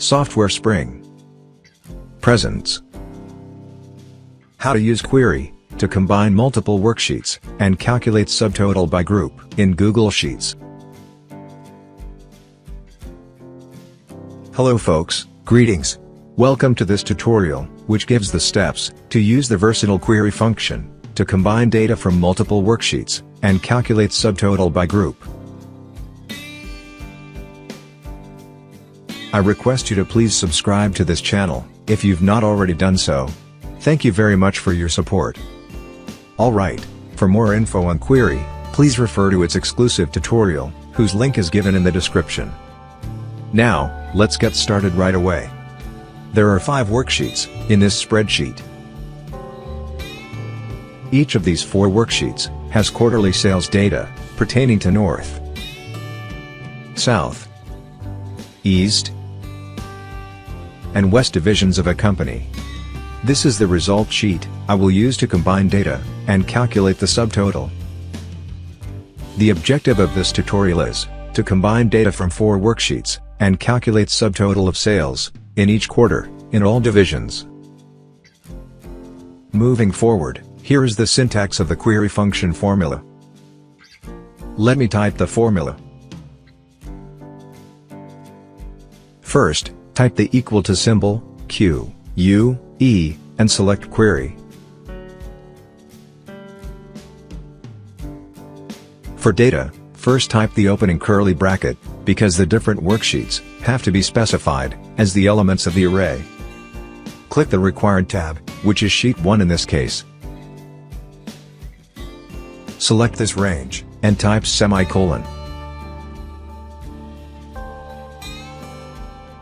Software Spring. Presents. How to use Query to combine multiple worksheets and calculate subtotal by group in Google Sheets. Hello folks, greetings. Welcome to this tutorial, which gives the steps to use the versatile query function to combine data from multiple worksheets and calculate subtotal by group. I request you to please subscribe to this channel if you've not already done so. Thank you very much for your support. Alright, for more info on Query, please refer to its exclusive tutorial, whose link is given in the description. Now, let's get started right away. There are 5 worksheets in this spreadsheet. Each of these 4 worksheets has quarterly sales data pertaining to North, South, East, and West divisions of a company. This is the result sheet I will use to combine data and calculate the subtotal. The objective of this tutorial is to combine data from 4 worksheets and calculate subtotal of sales in each quarter in all divisions. Moving forward, here is the syntax of the query function formula. Let me type the formula. First, type the equal to symbol, Q, U, E, and select Query. For data, first type the opening curly bracket, because the different worksheets have to be specified as the elements of the array. Click the required tab, which is Sheet 1 in this case. Select this range, and type semicolon.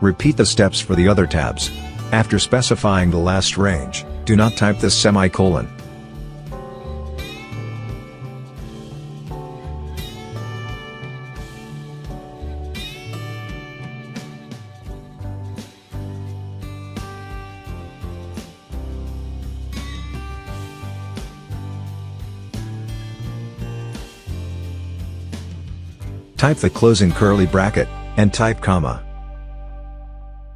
Repeat the steps for the other tabs. After specifying the last range, do not type the semicolon. Type the closing curly bracket, and type comma.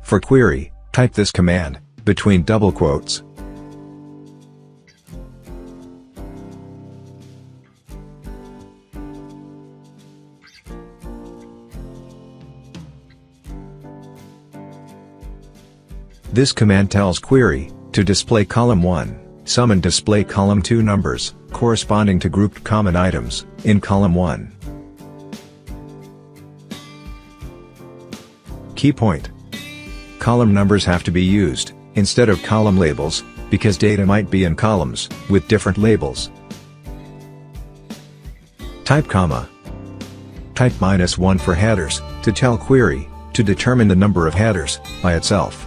For query, type this command between double quotes. This command tells Query to display column 1, sum, and display column 2 numbers corresponding to grouped common items in column 1. Key point: column numbers have to be used instead of column labels, because data might be in columns with different labels. Type comma. Type -1 for headers to tell Query to determine the number of headers by itself.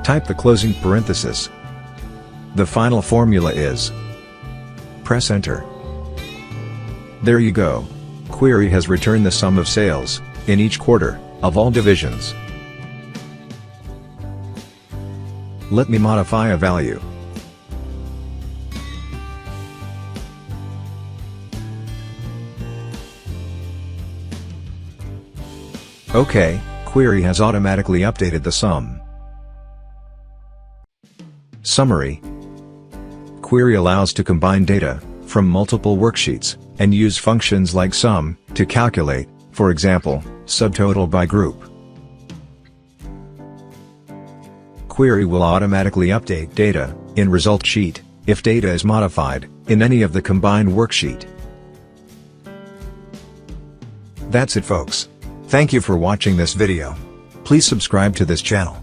Type the closing parenthesis. The final formula is. Press Enter. There you go. Query has returned the sum of sales in each quarter of all divisions. Let me modify a value. OK, Query has automatically updated the sum. Summary: Query allows to combine data from multiple worksheets and use functions like sum to calculate, for example, subtotal by group. Query will automatically update data in result sheet if data is modified in any of the combined worksheet. That's it folks. Thank you for watching this video. Please subscribe to this channel